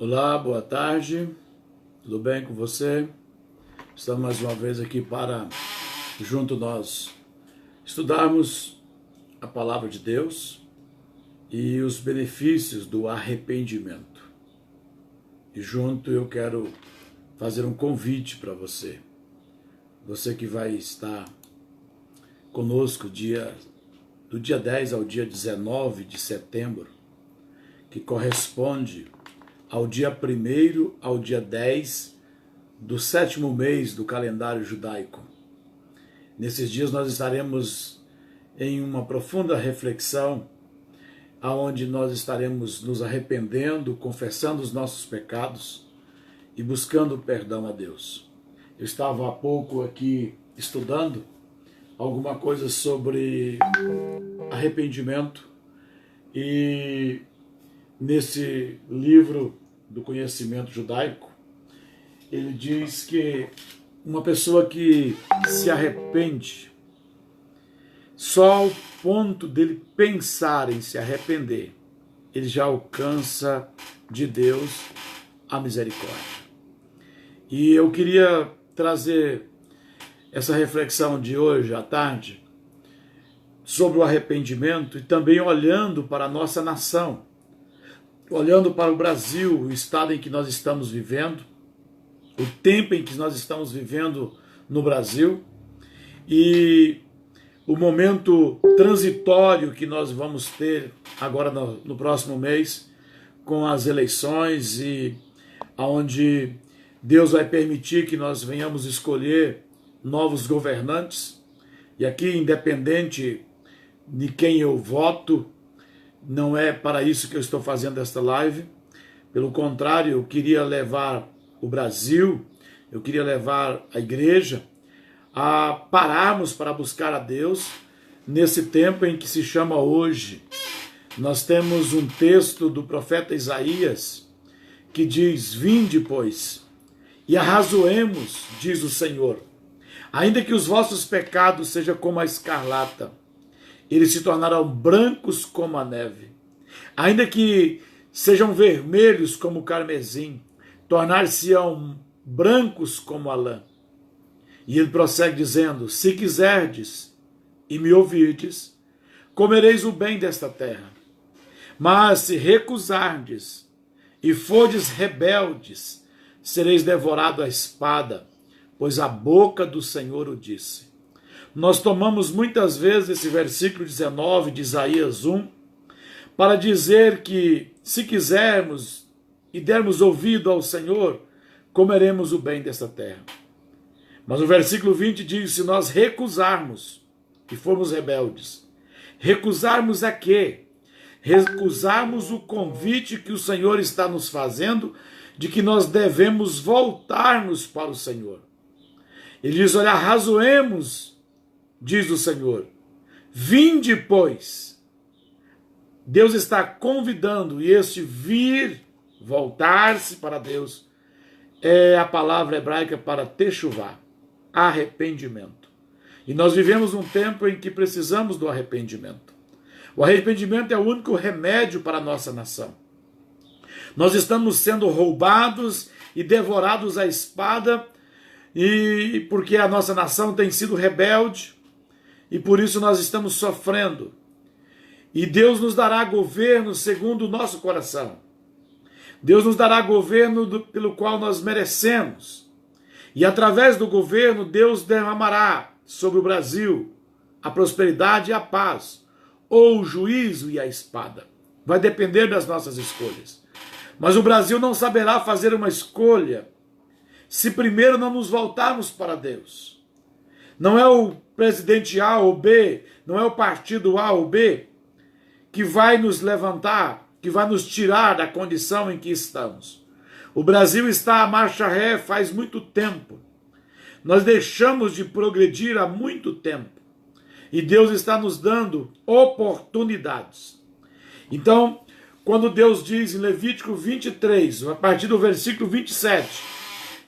Olá, boa tarde, tudo bem com você? Estamos mais uma vez aqui para, junto nós, estudarmos a palavra de Deus e os benefícios do arrependimento. E junto eu quero fazer um convite para você. Você que vai estar conosco do dia 10 ao dia 19 de setembro, que corresponde ao dia 1º ao dia 10 do 7º mês do calendário judaico. Nesses dias nós estaremos em uma profunda reflexão, aonde nós estaremos nos arrependendo, confessando os nossos pecados e buscando perdão a Deus. Eu estava há pouco aqui estudando alguma coisa sobre arrependimento e nesse livro do conhecimento judaico, ele diz que uma pessoa que se arrepende, só ao ponto dele pensar em se arrepender, ele já alcança de Deus a misericórdia. E eu queria trazer essa reflexão de hoje à tarde sobre o arrependimento e também olhando para a nossa nação, olhando para o Brasil, o estado em que nós estamos vivendo, o tempo em que nós estamos vivendo no Brasil e o momento transitório que nós vamos ter agora no próximo mês com as eleições e onde Deus vai permitir que nós venhamos escolher novos governantes. E aqui, independente de quem eu voto, não é para isso que eu estou fazendo esta live. Pelo contrário, eu queria levar o Brasil, eu queria levar a igreja a pararmos para buscar a Deus nesse tempo em que se chama hoje. Nós temos um texto do profeta Isaías que diz: "Vinde, pois, e arrazoemos, diz o Senhor, ainda que os vossos pecados sejam como a escarlata, eles se tornarão brancos como a neve. Ainda que sejam vermelhos como o carmesim, tornar-se-ão brancos como a lã." E ele prossegue dizendo: "Se quiserdes e me ouvirdes, comereis o bem desta terra. Mas se recusardes e fordes rebeldes, sereis devorados à espada, pois a boca do Senhor o disse." Nós tomamos muitas vezes esse versículo 19 de Isaías 1 para dizer que, se quisermos e dermos ouvido ao Senhor, comeremos o bem dessa terra. Mas o versículo 20 diz: se nós recusarmos e formos rebeldes, recusarmos a quê? Recusarmos o convite que o Senhor está nos fazendo de que nós devemos voltarmos para o Senhor. Ele diz: olha, arrazoemos, diz o Senhor. Vinde, pois. Deus está convidando, e este vir, voltar-se para Deus, é a palavra hebraica para techuvá, arrependimento. E nós vivemos um tempo em que precisamos do arrependimento. O arrependimento é o único remédio para a nossa nação. Nós estamos sendo roubados e devorados à espada, e porque a nossa nação tem sido rebelde, e por isso nós estamos sofrendo. E Deus nos dará governo segundo o nosso coração. Deus nos dará governo pelo qual nós merecemos. E através do governo, Deus derramará sobre o Brasil a prosperidade e a paz, ou o juízo e a espada. Vai depender das nossas escolhas. Mas o Brasil não saberá fazer uma escolha se primeiro não nos voltarmos para Deus. Não é o presidente A ou B, não é o partido A ou B que vai nos levantar, que vai nos tirar da condição em que estamos. O Brasil está à marcha ré faz muito tempo. Nós deixamos de progredir há muito tempo. E Deus está nos dando oportunidades. Então, quando Deus diz em Levítico 23, a partir do versículo 27,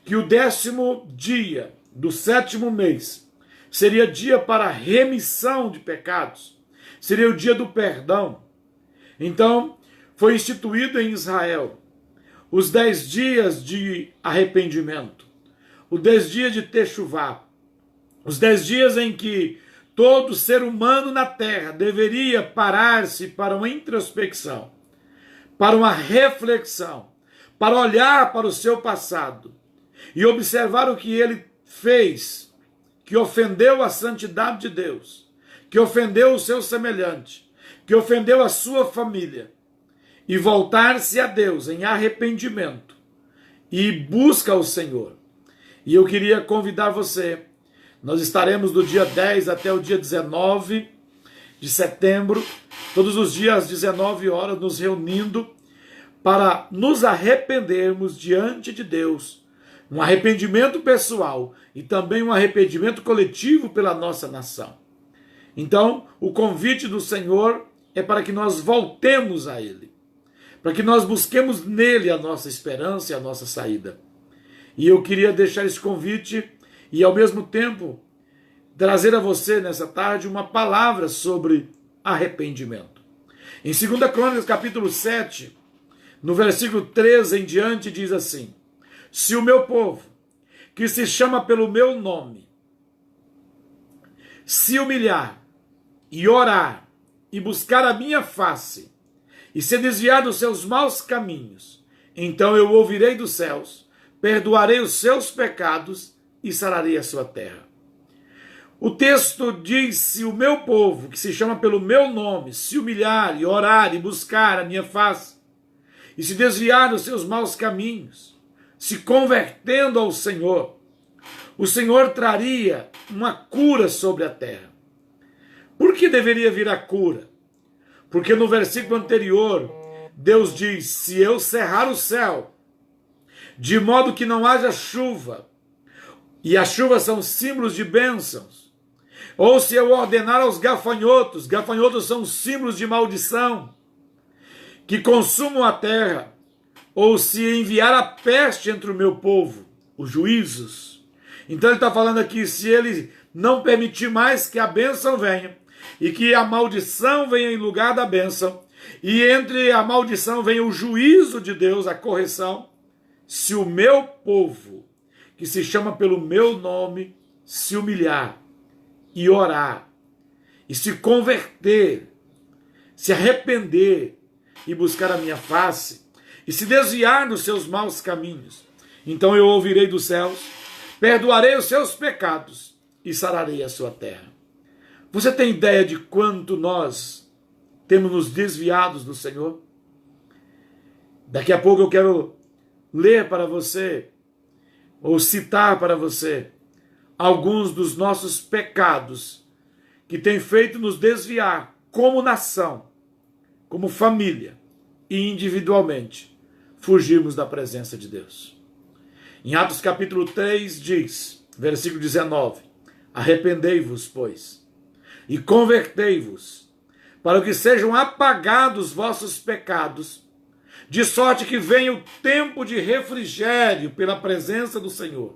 que o 10º dia do 7º mês seria dia para remissão de pecados, seria o dia do perdão. Então, foi instituído em Israel os 10 dias de arrependimento, os 10 dias de Techuvá, os 10 dias em que todo ser humano na terra deveria parar-se para uma introspecção, para uma reflexão, para olhar para o seu passado e observar o que ele fez, que ofendeu a santidade de Deus, que ofendeu o seu semelhante, que ofendeu a sua família, e voltar-se a Deus em arrependimento e busca ao Senhor. E eu queria convidar você, nós estaremos do dia 10 até o dia 19 de setembro, todos os dias às 19 horas, nos reunindo para nos arrependermos diante de Deus, um arrependimento pessoal e também um arrependimento coletivo pela nossa nação. Então, o convite do Senhor é para que nós voltemos a Ele, para que nós busquemos nele a nossa esperança e a nossa saída. E eu queria deixar esse convite e, ao mesmo tempo, trazer a você, nessa tarde, uma palavra sobre arrependimento. Em 2 Crônicas, capítulo 7, no versículo 13 em diante, diz assim: se o meu povo, que se chama pelo meu nome, se humilhar e orar e buscar a minha face e se desviar dos seus maus caminhos, então eu ouvirei dos céus, perdoarei os seus pecados e sararei a sua terra. O texto diz: se o meu povo, que se chama pelo meu nome, se humilhar e orar e buscar a minha face e se desviar dos seus maus caminhos, se convertendo ao Senhor, o Senhor traria uma cura sobre a terra. Por que deveria vir a cura? Porque no versículo anterior, Deus diz: se eu cerrar o céu, de modo que não haja chuva, e as chuvas são símbolos de bênçãos, ou se eu ordenar aos gafanhotos, gafanhotos são símbolos de maldição, que consumam a terra, ou se enviar a peste entre o meu povo, os juízos. Então ele está falando aqui, se ele não permitir mais que a bênção venha, e que a maldição venha em lugar da bênção, e entre a maldição venha o juízo de Deus, a correção, se o meu povo, que se chama pelo meu nome, se humilhar e orar, e se converter, se arrepender e buscar a minha face, e se desviar dos seus maus caminhos, então eu ouvirei dos céus, perdoarei os seus pecados e sararei a sua terra. Você tem ideia de quanto nós temos nos desviados do Senhor? Daqui a pouco eu quero ler para você, ou citar para você, alguns dos nossos pecados que têm feito nos desviar como nação, como família e individualmente, fugirmos da presença de Deus. Em Atos capítulo 3 diz, versículo 19, arrependei-vos, pois, e convertei-vos, para que sejam apagados vossos pecados, de sorte que venha o tempo de refrigério pela presença do Senhor,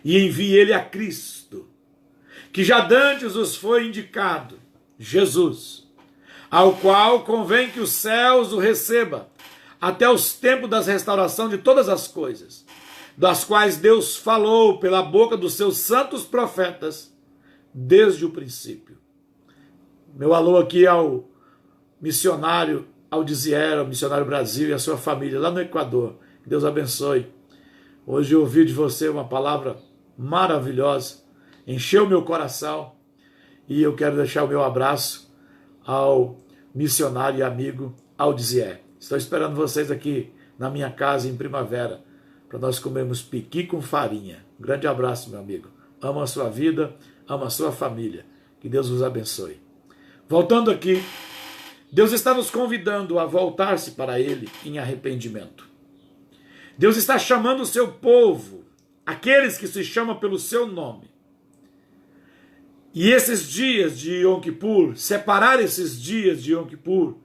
e envie ele a Cristo, que já dantes os foi indicado, Jesus, ao qual convém que os céus o receba, até os tempos da restauração de todas as coisas, das quais Deus falou pela boca dos seus santos profetas, desde o princípio. Meu alô aqui ao missionário Aldizier, ao missionário Brasil e a sua família lá no Equador. Que Deus abençoe. Hoje eu ouvi de você uma palavra maravilhosa, encheu meu coração, e eu quero deixar o meu abraço ao missionário e amigo Aldizier. Estou esperando vocês aqui na minha casa em primavera, para nós comermos piqui com farinha. Um grande abraço, meu amigo. Amo a sua vida, amo a sua família. Que Deus vos abençoe. Voltando aqui, Deus está nos convidando a voltar-se para Ele em arrependimento. Deus está chamando o seu povo, aqueles que se chamam pelo seu nome. E esses dias de Yom Kippur, separar esses dias de Yom Kippur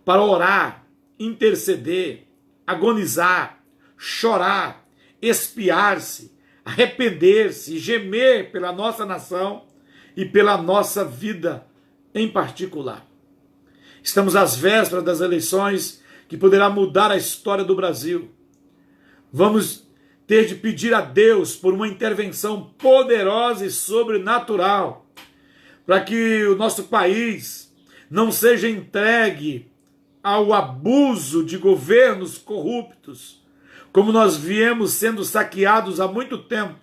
para orar, interceder, agonizar, chorar, expiar-se, arrepender-se e gemer pela nossa nação e pela nossa vida em particular. Estamos às vésperas das eleições que poderá mudar a história do Brasil. Vamos ter de pedir a Deus por uma intervenção poderosa e sobrenatural, para que o nosso país não seja entregue ao abuso de governos corruptos, como nós viemos sendo saqueados há muito tempo.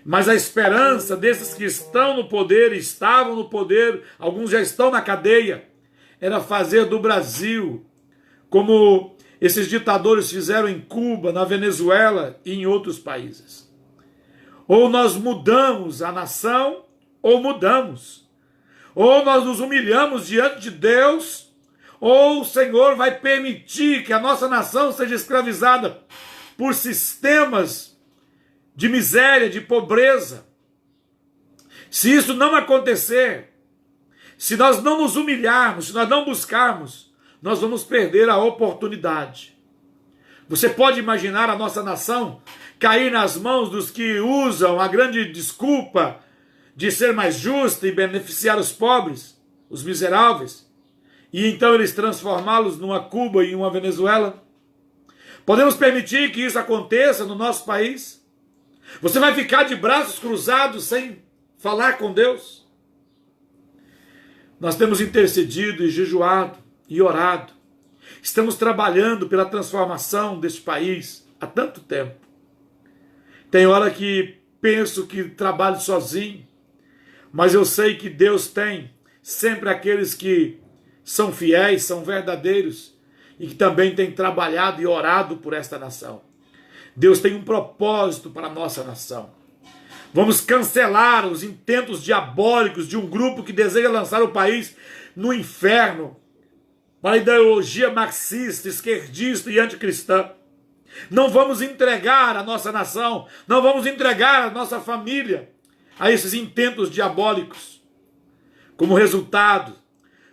Mas a esperança desses que estão no poder, estavam no poder, alguns já estão na cadeia, era fazer do Brasil, como esses ditadores fizeram em Cuba, na Venezuela e em outros países. Ou nós mudamos a nação, ou mudamos. Ou nós nos humilhamos diante de Deus, ou o Senhor vai permitir que a nossa nação seja escravizada por sistemas de miséria, de pobreza. Se isso não acontecer, se nós não nos humilharmos, se nós não buscarmos, nós vamos perder a oportunidade. Você pode imaginar a nossa nação cair nas mãos dos que usam a grande desculpa de ser mais justa e beneficiar os pobres, os miseráveis, e então eles transformá-los numa Cuba e uma Venezuela? Podemos permitir que isso aconteça no nosso país? Você vai ficar de braços cruzados sem falar com Deus? Nós temos intercedido e jejuado e orado. Estamos trabalhando pela transformação deste país há tanto tempo. Tem hora que penso que trabalho sozinho, mas eu sei que Deus tem sempre aqueles que são fiéis, são verdadeiros e que também têm trabalhado e orado por esta nação. Deus tem um propósito para a nossa nação. Vamos cancelar os intentos diabólicos de um grupo que deseja lançar o país no inferno, para a ideologia marxista, esquerdista e anticristã. Não vamos entregar a nossa nação, não vamos entregar a nossa família a esses intentos diabólicos. Como resultado,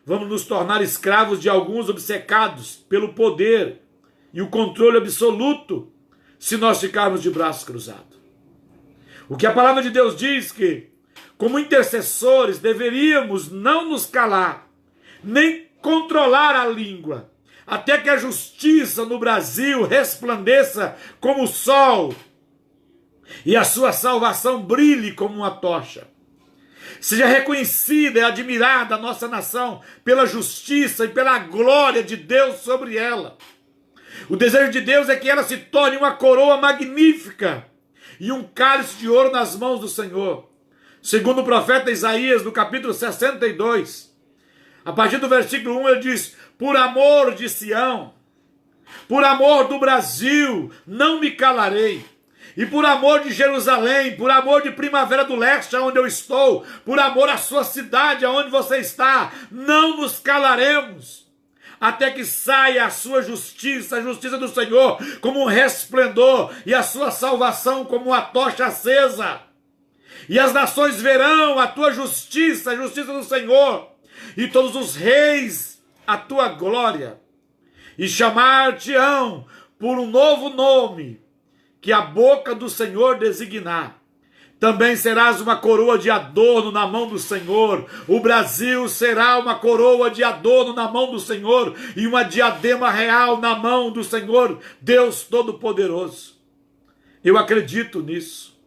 vamos nos tornar escravos de alguns obcecados pelo poder e o controle absoluto se nós ficarmos de braços cruzados. O que a palavra de Deus diz que, como intercessores, deveríamos não nos calar, nem controlar a língua, até que a justiça no Brasil resplandeça como o sol e a sua salvação brilhe como uma tocha. Seja reconhecida e admirada a nossa nação pela justiça e pela glória de Deus sobre ela. O desejo de Deus é que ela se torne uma coroa magnífica e um cálice de ouro nas mãos do Senhor. Segundo o profeta Isaías, no capítulo 62, a partir do versículo 1, ele diz: por amor de Sião, por amor do Brasil, não me calarei. E por amor de Jerusalém, por amor de Primavera do Leste, onde eu estou, por amor à sua cidade, aonde você está, não nos calaremos, até que saia a sua justiça, a justiça do Senhor, como um resplendor, e a sua salvação como uma tocha acesa. E as nações verão a tua justiça, a justiça do Senhor, e todos os reis a tua glória, e chamar-te-ão por um novo nome, que a boca do Senhor designar. Também serás uma coroa de adorno na mão do Senhor. O Brasil será uma coroa de adorno na mão do Senhor e uma diadema real na mão do Senhor, Deus Todo-Poderoso. Eu acredito nisso.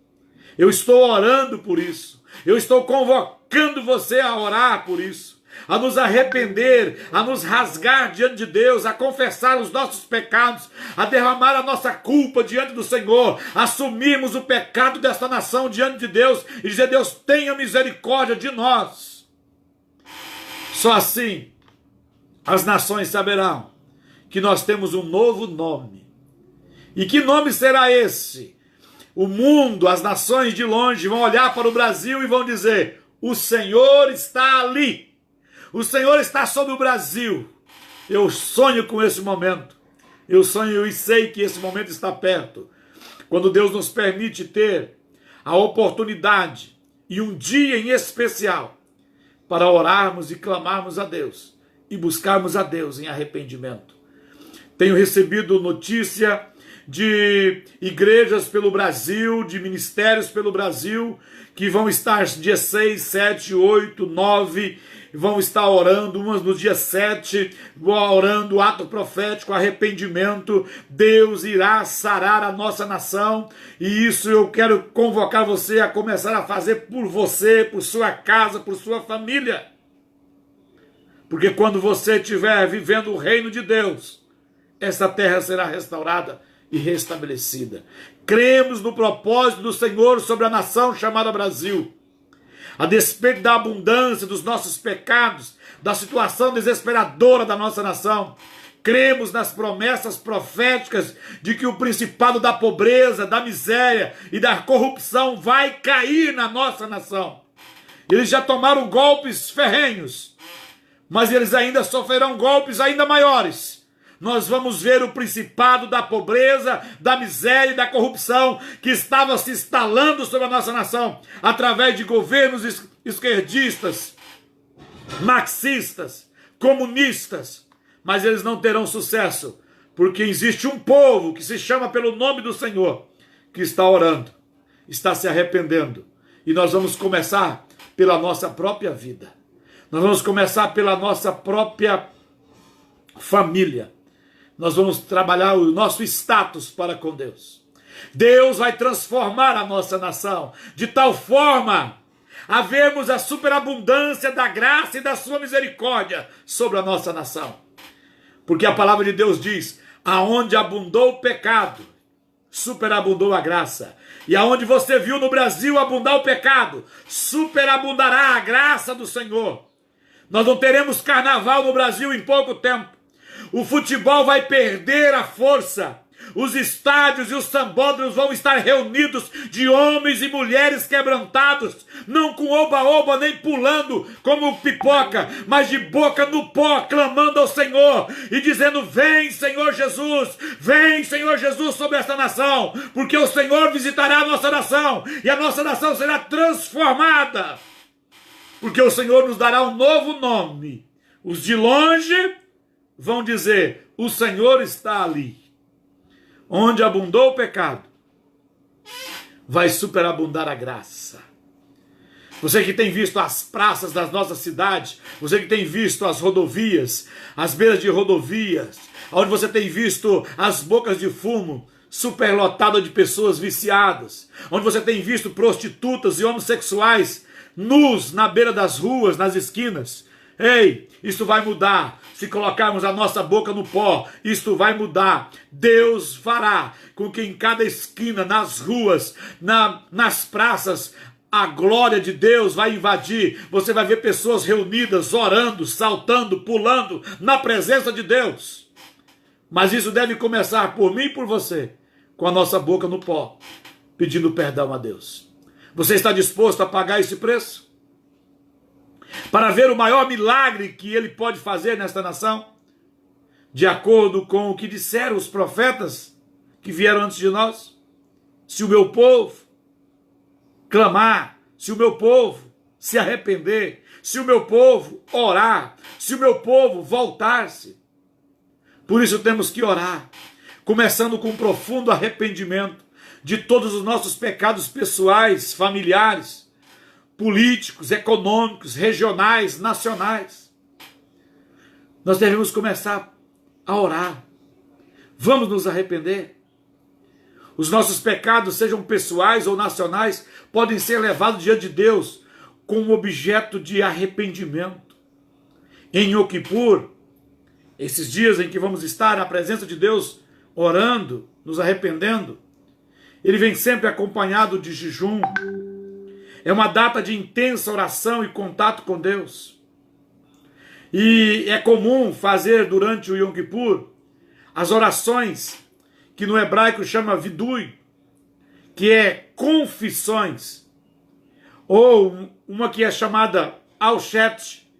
Eu estou orando por isso. Eu estou convocando você a orar por isso, a nos arrepender, a nos rasgar diante de Deus, a confessar os nossos pecados, a derramar a nossa culpa diante do Senhor, assumirmos o pecado desta nação diante de Deus e dizer: Deus, tenha misericórdia de nós. Só assim as nações saberão que nós temos um novo nome. E que nome será esse? O mundo, as nações de longe vão olhar para o Brasil e vão dizer: o Senhor está ali. O Senhor está sobre o Brasil. Eu sonho com esse momento. Eu sonho e sei que esse momento está perto. Quando Deus nos permite ter a oportunidade e um dia em especial para orarmos e clamarmos a Deus e buscarmos a Deus em arrependimento. Tenho recebido notícia de igrejas pelo Brasil, de ministérios pelo Brasil, que vão estar dia 6, 7, 8, 9, vão estar orando, umas no dia 7, orando o ato profético, arrependimento. Deus irá sarar a nossa nação, e isso eu quero convocar você a começar a fazer por você, por sua casa, por sua família. Porque quando você estiver vivendo o reino de Deus, essa terra será restaurada e restabelecida. Cremos no propósito do Senhor sobre a nação chamada Brasil. A despeito da abundância dos nossos pecados, da situação desesperadora da nossa nação, cremos nas promessas proféticas de que o principado da pobreza, da miséria e da corrupção vai cair na nossa nação. Eles já tomaram golpes ferrenhos, mas eles ainda sofrerão golpes ainda maiores. Nós vamos ver o principado da pobreza, da miséria e da corrupção que estava se instalando sobre a nossa nação, através de governos esquerdistas, marxistas, comunistas, mas eles não terão sucesso, porque existe um povo que se chama pelo nome do Senhor, que está orando, está se arrependendo, e nós vamos começar pela nossa própria vida. Nós vamos começar pela nossa própria família. Nós vamos trabalhar o nosso status para com Deus. Deus vai transformar a nossa nação de tal forma a vermos a superabundância da graça e da sua misericórdia sobre a nossa nação. Porque a palavra de Deus diz: aonde abundou o pecado, superabundou a graça. E aonde você viu no Brasil abundar o pecado, superabundará a graça do Senhor. Nós não teremos carnaval no Brasil em pouco tempo. O futebol vai perder a força. Os estádios e os sambódromos vão estar reunidos de homens e mulheres quebrantados, não com oba-oba nem pulando como pipoca, mas de boca no pó, clamando ao Senhor e dizendo: vem, Senhor Jesus sobre esta nação, porque o Senhor visitará a nossa nação e a nossa nação será transformada, porque o Senhor nos dará um novo nome. Os de longe vão dizer: o Senhor está ali. Onde abundou o pecado, vai superabundar a graça. Você que tem visto as praças das nossas cidades, você que tem visto as rodovias, as beiras de rodovias, onde você tem visto as bocas de fumo superlotadas de pessoas viciadas, onde você tem visto prostitutas e homossexuais nus na beira das ruas, nas esquinas. Ei, isto vai mudar. Se colocarmos a nossa boca no pó, isto vai mudar. Deus fará com que em cada esquina, nas ruas, nas praças, a glória de Deus vai invadir. Você vai ver pessoas reunidas, orando, saltando, pulando na presença de Deus. Mas isso deve começar por mim e por você, com a nossa boca no pó, pedindo perdão a Deus. Você está disposto a pagar esse preço? Para ver o maior milagre que ele pode fazer nesta nação? De acordo com o que disseram os profetas que vieram antes de nós? Se o meu povo clamar, se o meu povo se arrepender, se o meu povo orar, se o meu povo voltar-se. Por isso temos que orar, começando com um profundo arrependimento de todos os nossos pecados pessoais, familiares, políticos, econômicos, regionais, nacionais. Nós devemos começar a orar. Vamos nos arrepender. Os nossos pecados, sejam pessoais ou nacionais, podem ser levados diante de Deus com um objeto de arrependimento. Em Yom Kippur, esses dias em que vamos estar na presença de Deus, orando, nos arrependendo, ele vem sempre acompanhado de jejum. É uma data de intensa oração e contato com Deus. E é comum fazer durante o Yom Kippur as orações que no hebraico chama vidui, que é confissões, ou uma que é chamada alshet,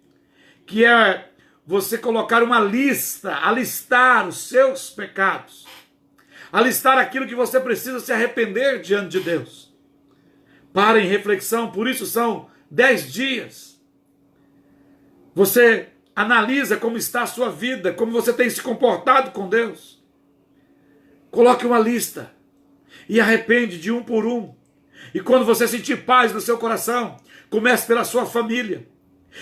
que é você colocar uma lista, alistar os seus pecados, alistar aquilo que você precisa se arrepender diante de Deus. Para em reflexão, por isso são 10 dias. Você analisa como está a sua vida, como você tem se comportado com Deus. Coloque uma lista e arrepende de um por um. E quando você sentir paz no seu coração, comece pela sua família.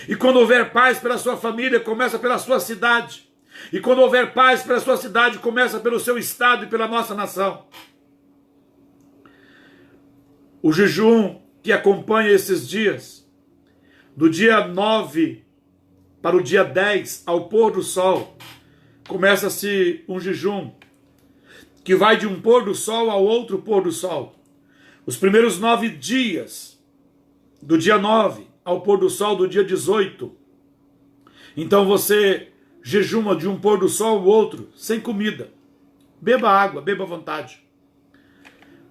E quando houver paz pela sua família, começa pela sua cidade. E quando houver paz pela sua cidade, começa pelo seu estado e pela nossa nação. O jejum que acompanha esses dias, do dia 9 para o dia 10, ao pôr do sol, começa-se um jejum que vai de um pôr do sol ao outro pôr do sol. Os primeiros 9 dias, do dia 9 ao pôr do sol do dia 18. Então você jejuma de um pôr do sol ao outro, sem comida. Beba água, beba à vontade.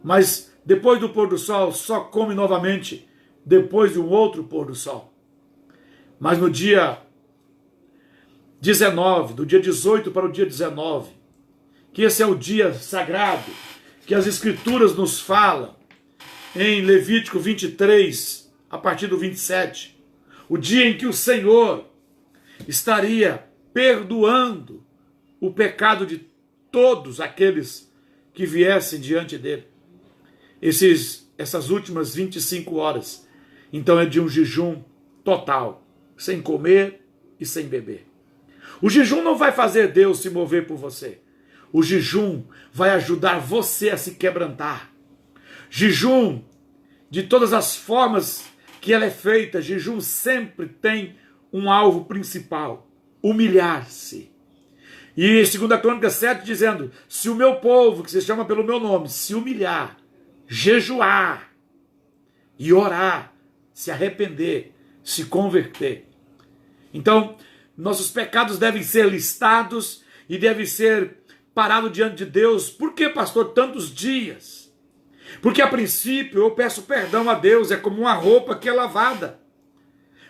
Mas depois do pôr do sol, só come novamente depois de um outro pôr do sol. Mas no dia 19, do dia 18 para o dia 19, que esse é o dia sagrado, que as Escrituras nos falam, em Levítico 23, a partir do 27, o dia em que o Senhor estaria perdoando o pecado de todos aqueles que viessem diante dele. Essas últimas 25 horas, então é de um jejum total, sem comer e sem beber. O jejum não vai fazer Deus se mover por você. O jejum vai ajudar você a se quebrantar. Jejum, de todas as formas que ela é feita, jejum sempre tem um alvo principal: humilhar-se. E 2 Crônicas 7 dizendo: se o meu povo, que se chama pelo meu nome, se humilhar, jejuar e orar, se arrepender, se converter. Então, nossos pecados devem ser listados e devem ser parados diante de Deus. Por que, pastor, tantos dias? Porque a princípio eu peço perdão a Deus, é como uma roupa que é lavada.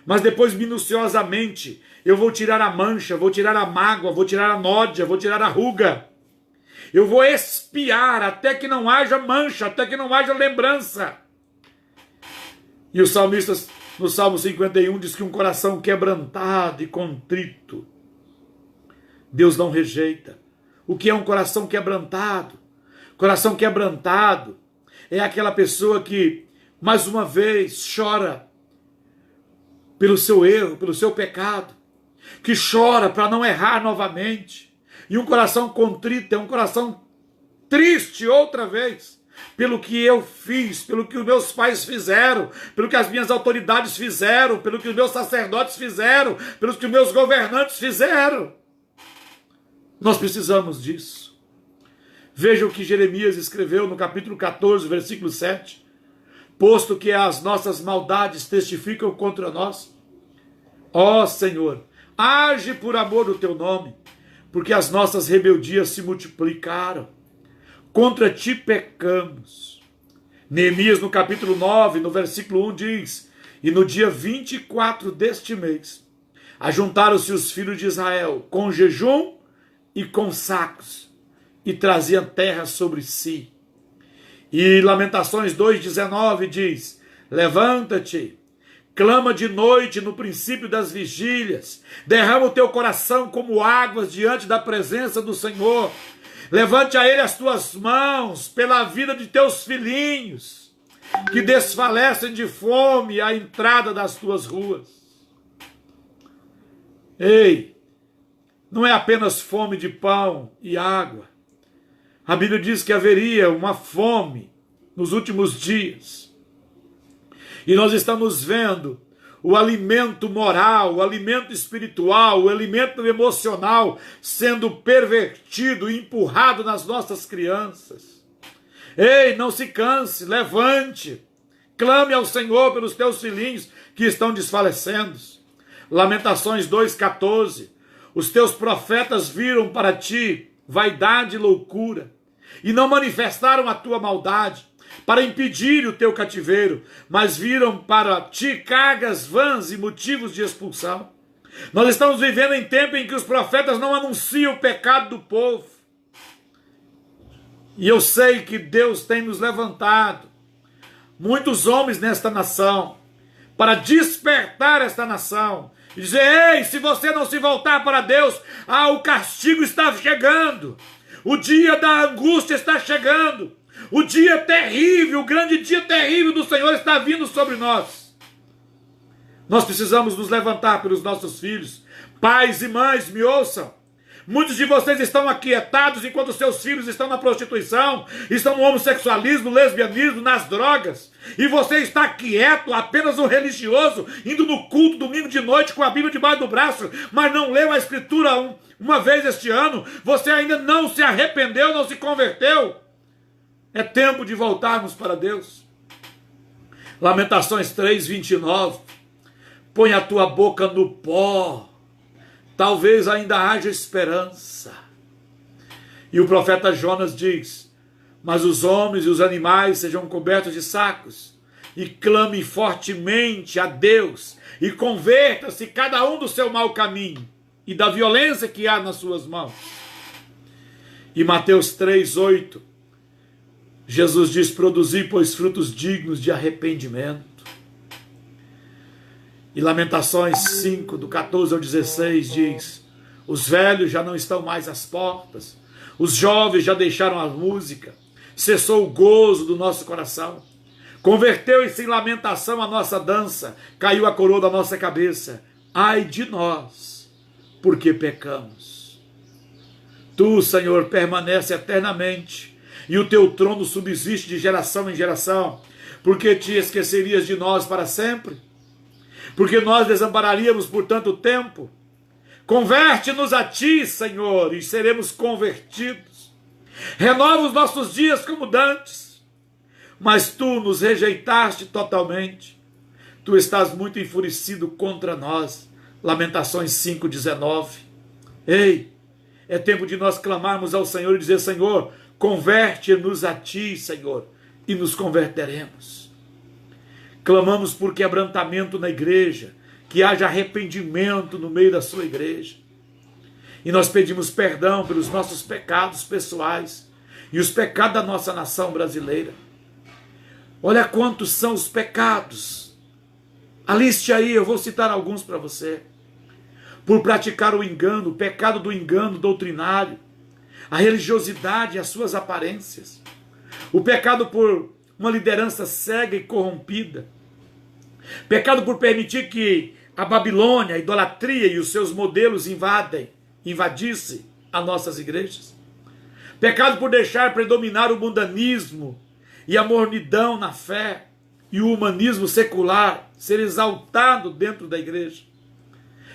Mas depois, minuciosamente, eu vou tirar a mancha, vou tirar a mágoa, vou tirar a nódia, vou tirar a ruga. Eu vou expiar até que não haja mancha, até que não haja lembrança. E o salmista, no Salmo 51, diz que um coração quebrantado e contrito, Deus não rejeita. O que é um coração quebrantado? Coração quebrantado é aquela pessoa que, mais uma vez, chora pelo seu erro, pelo seu pecado, que chora para não errar novamente. E um coração contrito é um coração triste outra vez, pelo que eu fiz, pelo que os meus pais fizeram, pelo que as minhas autoridades fizeram, pelo que os meus sacerdotes fizeram, pelo que os meus governantes fizeram. Nós precisamos disso. Veja o que Jeremias escreveu no capítulo 14, versículo 7. Posto que as nossas maldades testificam contra nós, ó Senhor, age por amor do teu nome, porque as nossas rebeldias se multiplicaram. Contra ti pecamos. Neemias, no capítulo 9, no versículo 1, diz: e no dia 24 deste mês, ajuntaram-se os filhos de Israel com jejum e com sacos, e traziam terra sobre si. E Lamentações 2,19 diz: levanta-te, clama de noite no princípio das vigílias, derrama o teu coração como águas diante da presença do Senhor. Levante a ele as tuas mãos pela vida de teus filhinhos, que desfalecem de fome à entrada das tuas ruas. Ei, não é apenas fome de pão e água. A Bíblia diz que haveria uma fome nos últimos dias. E nós estamos vendo o alimento moral, o alimento espiritual, o alimento emocional sendo pervertido e empurrado nas nossas crianças. Ei, não se canse, levante, clame ao Senhor pelos teus filhinhos que estão desfalecendo. Lamentações 2,14. Os teus profetas viram para ti vaidade e loucura, e não manifestaram a tua maldade, para impedir o teu cativeiro, mas viram para ti cargas vãs e motivos de expulsão. Nós estamos vivendo em tempo em que os profetas não anunciam o pecado do povo. E eu sei que Deus tem nos levantado muitos homens nesta nação, para despertar esta nação, e dizer: ei, se você não se voltar para Deus, o castigo está chegando, o dia da angústia está chegando, o dia terrível, o grande dia terrível do Senhor está vindo sobre nós. Nós precisamos nos levantar pelos nossos filhos. Pais e mães, me ouçam. Muitos de vocês estão aquietados enquanto seus filhos estão na prostituição, estão no homossexualismo, no lesbianismo, nas drogas. E você está quieto, apenas um religioso, indo no culto domingo de noite com a Bíblia debaixo do braço, mas não leu a Escritura uma vez este ano. Você ainda não se arrependeu, não se converteu. É tempo de voltarmos para Deus. Lamentações 3:29. Põe a tua boca no pó, talvez ainda haja esperança. E o profeta Jonas diz: mas os homens e os animais sejam cobertos de sacos, e clamem fortemente a Deus, e converta-se cada um do seu mau caminho, e da violência que há nas suas mãos. E Mateus 3:8, Jesus diz: produzi, pois, frutos dignos de arrependimento. E Lamentações 5, do 14 ao 16, diz: os velhos já não estão mais às portas, os jovens já deixaram a música, cessou o gozo do nosso coração, converteu-se em lamentação a nossa dança, caiu a coroa da nossa cabeça. Ai de nós, porque pecamos. Tu, Senhor, permanece eternamente, e o teu trono subsiste de geração em geração. Porque te esquecerias de nós para sempre? Porque nós desampararíamos por tanto tempo? Converte-nos a ti, Senhor, e seremos convertidos. Renova os nossos dias como dantes. Mas tu nos rejeitaste totalmente. Tu estás muito enfurecido contra nós. Lamentações 5:19. Ei, é tempo de nós clamarmos ao Senhor e dizer: Senhor, converte-nos a ti, Senhor, e nos converteremos. Clamamos por quebrantamento na igreja, que haja arrependimento no meio da sua igreja. E nós pedimos perdão pelos nossos pecados pessoais e os pecados da nossa nação brasileira. Olha quantos são os pecados. Aliste aí, eu vou citar alguns para você. Por praticar o engano, o pecado do engano doutrinário, a religiosidade e as suas aparências, o pecado por uma liderança cega e corrompida, pecado por permitir que a Babilônia, a idolatria e os seus modelos invadissem as nossas igrejas, pecado por deixar predominar o mundanismo e a mornidão na fé e o humanismo secular ser exaltado dentro da igreja,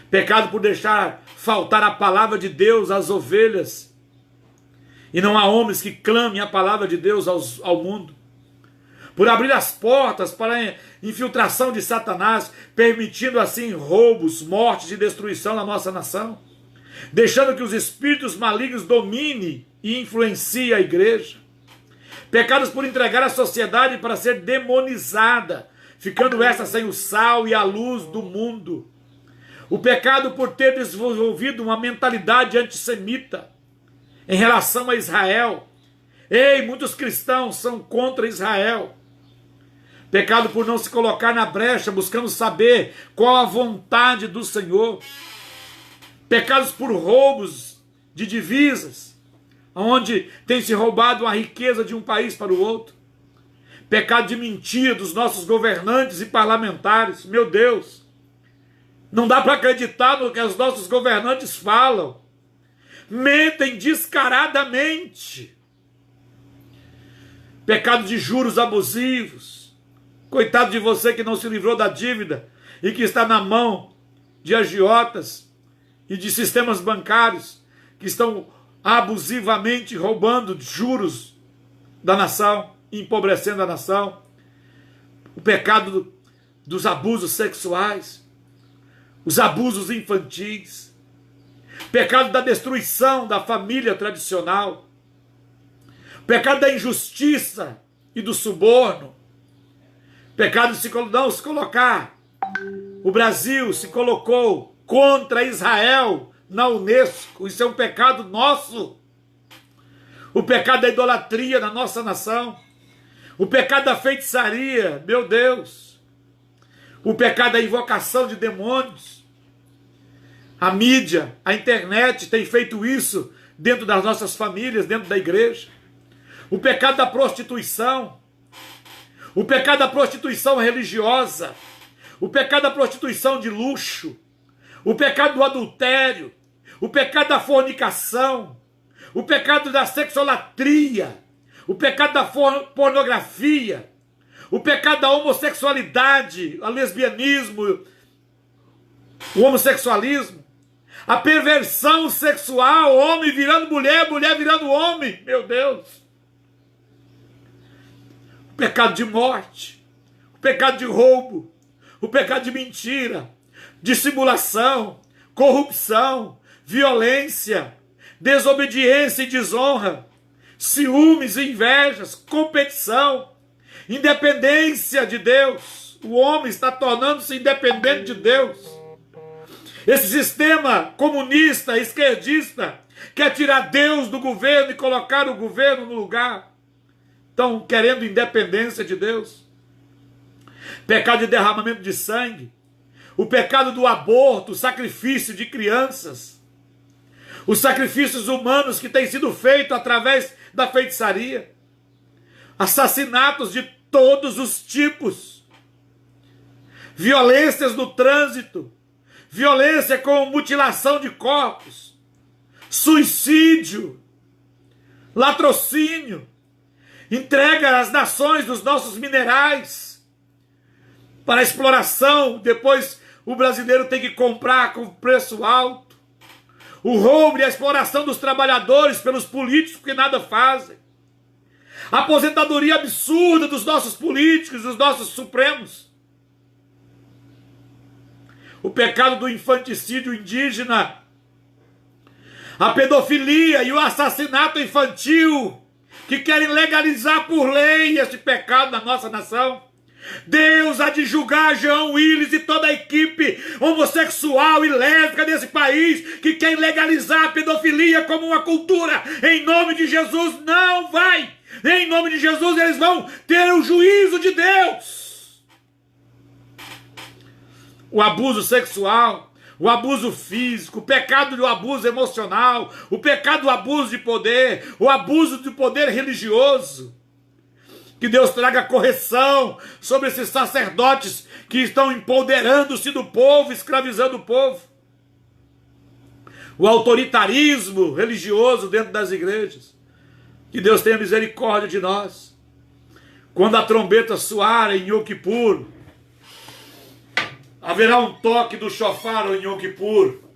pecado por deixar faltar a palavra de Deus às ovelhas, e não há homens que clamem a palavra de Deus ao mundo, por abrir as portas para a infiltração de Satanás, permitindo assim roubos, mortes e destruição na nossa nação, deixando que os espíritos malignos dominem e influenciem a igreja, pecados por entregar a sociedade para ser demonizada, ficando essa sem o sal e a luz do mundo, o pecado por ter desenvolvido uma mentalidade antissemita em relação a Israel. Ei, muitos cristãos são contra Israel. Pecado por não se colocar na brecha, buscando saber qual a vontade do Senhor. Pecados por roubos de divisas, onde tem se roubado a riqueza de um país para o outro. Pecado de mentira dos nossos governantes e parlamentares. Meu Deus, não dá para acreditar no que os nossos governantes falam. Mentem descaradamente. Pecado de juros abusivos. Coitado de você que não se livrou da dívida e que está na mão de agiotas e de sistemas bancários que estão abusivamente roubando juros da nação, empobrecendo a nação. O pecado dos abusos sexuais, os abusos infantis, pecado da destruição da família tradicional, pecado da injustiça e do suborno, pecado de não se colocar. O Brasil se colocou contra Israel na Unesco. Isso é um pecado nosso. O pecado da idolatria na nossa nação. O pecado da feitiçaria, meu Deus. O pecado da invocação de demônios. A mídia, a internet tem feito isso dentro das nossas famílias, dentro da igreja. O pecado da prostituição. O pecado da prostituição religiosa, o pecado da prostituição de luxo, o pecado do adultério, o pecado da fornicação, o pecado da sexolatria, o pecado da pornografia, o pecado da homossexualidade, o lesbianismo, o homossexualismo, a perversão sexual, homem virando mulher, mulher virando homem, meu Deus. O pecado de morte, o pecado de roubo, o pecado de mentira, dissimulação, corrupção, violência, desobediência e desonra, ciúmes e invejas, competição, independência de Deus. O homem está tornando-se independente de Deus. Esse sistema comunista, esquerdista, quer tirar Deus do governo e colocar o governo no lugar. Estão querendo independência de Deus. Pecado de derramamento de sangue, o pecado do aborto, o sacrifício de crianças, os sacrifícios humanos que têm sido feitos através da feitiçaria, assassinatos de todos os tipos, violências no trânsito, violência com mutilação de corpos, suicídio, latrocínio, entrega às nações dos nossos minerais para exploração, depois o brasileiro tem que comprar com preço alto, o roubo e a exploração dos trabalhadores pelos políticos que nada fazem, a aposentadoria absurda dos nossos políticos, dos nossos supremos, o pecado do infanticídio indígena, a pedofilia e o assassinato infantil, que querem legalizar por lei este pecado na nossa nação. Deus há de julgar Jean Willis e toda a equipe homossexual e lésbica desse país que quer legalizar a pedofilia como uma cultura. Em nome de Jesus, não vai! Em nome de Jesus, eles vão ter o juízo de Deus. O abuso sexual, o abuso físico, o pecado do abuso emocional, o pecado do abuso de poder, o abuso do poder religioso. Que Deus traga correção sobre esses sacerdotes que estão empoderando-se do povo, escravizando o povo. O autoritarismo religioso dentro das igrejas. Que Deus tenha misericórdia de nós. Quando a trombeta soar em Yom Kippur, haverá um toque do shofar em Yom Kippur.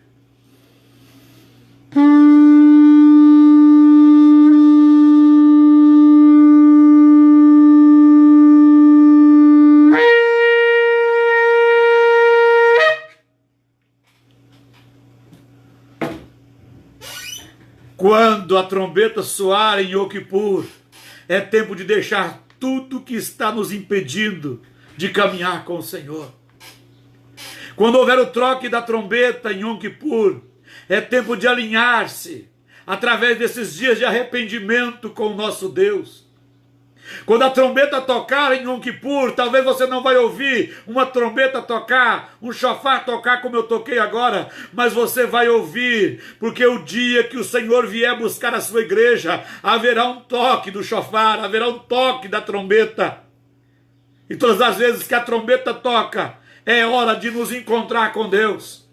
Quando a trombeta soar em Yom Kippur, é tempo de deixar tudo que está nos impedindo de caminhar com o Senhor. Quando houver o troque da trombeta em Yom Kippur, é tempo de alinhar-se através desses dias de arrependimento com o nosso Deus. Quando a trombeta tocar em Yom Kippur, talvez você não vai ouvir uma trombeta tocar, um shofar tocar como eu toquei agora, mas você vai ouvir, porque o dia que o Senhor vier buscar a sua igreja, haverá um toque do shofar, haverá um toque da trombeta. E todas as vezes que a trombeta toca, é hora de nos encontrar com Deus.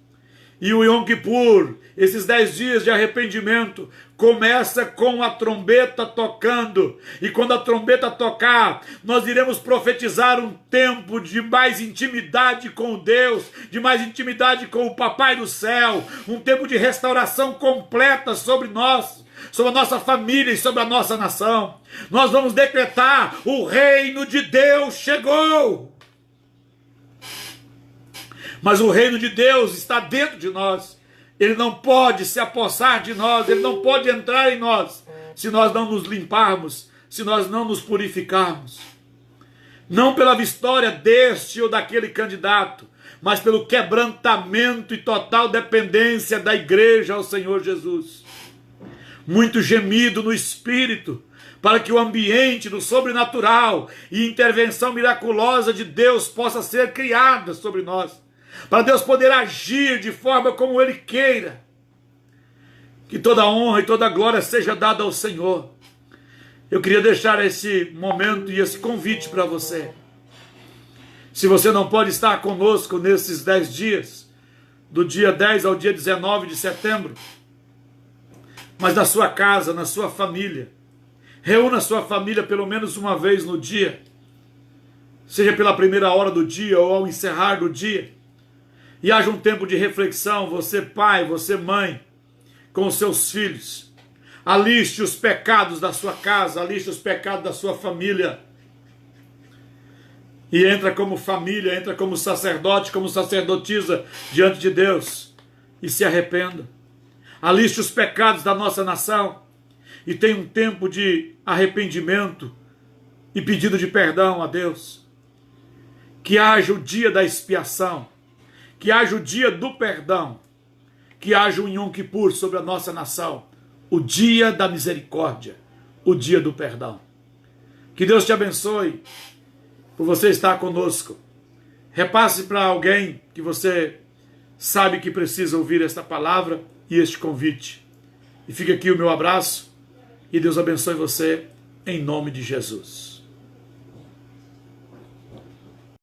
E o Yom Kippur, esses 10 dias de arrependimento, começa com a trombeta tocando. E quando a trombeta tocar, nós iremos profetizar um tempo de mais intimidade com Deus, de mais intimidade com o Papai do Céu, um tempo de restauração completa sobre nós, sobre a nossa família e sobre a nossa nação. Nós vamos decretar: o reino de Deus chegou. Mas o reino de Deus está dentro de nós. Ele não pode se apossar de nós, ele não pode entrar em nós, se nós não nos limparmos, se nós não nos purificarmos. Não pela vitória deste ou daquele candidato, mas pelo quebrantamento e total dependência da igreja ao Senhor Jesus. Muito gemido no Espírito, para que o ambiente do sobrenatural e intervenção miraculosa de Deus possa ser criada sobre nós. Para Deus poder agir de forma como Ele queira. Que toda honra e toda glória seja dada ao Senhor. Eu queria deixar esse momento e esse convite para você. Se você não pode estar conosco nesses 10 dias, do dia 10 ao dia 19 de setembro, mas na sua casa, na sua família, reúna a sua família pelo menos uma vez no dia, seja pela primeira hora do dia ou ao encerrar do dia, e haja um tempo de reflexão, você pai, você mãe, com os seus filhos. Aliste os pecados da sua casa, aliste os pecados da sua família. E entra como família, entra como sacerdote, como sacerdotisa diante de Deus. E se arrependa. Aliste os pecados da nossa nação. E tenha um tempo de arrependimento e pedido de perdão a Deus. Que haja o dia da expiação. Que haja o dia do perdão. Que haja um Yom Kippur sobre a nossa nação. O dia da misericórdia. O dia do perdão. Que Deus te abençoe por você estar conosco. Repasse para alguém que você sabe que precisa ouvir esta palavra e este convite. E fica aqui o meu abraço. E Deus abençoe você em nome de Jesus.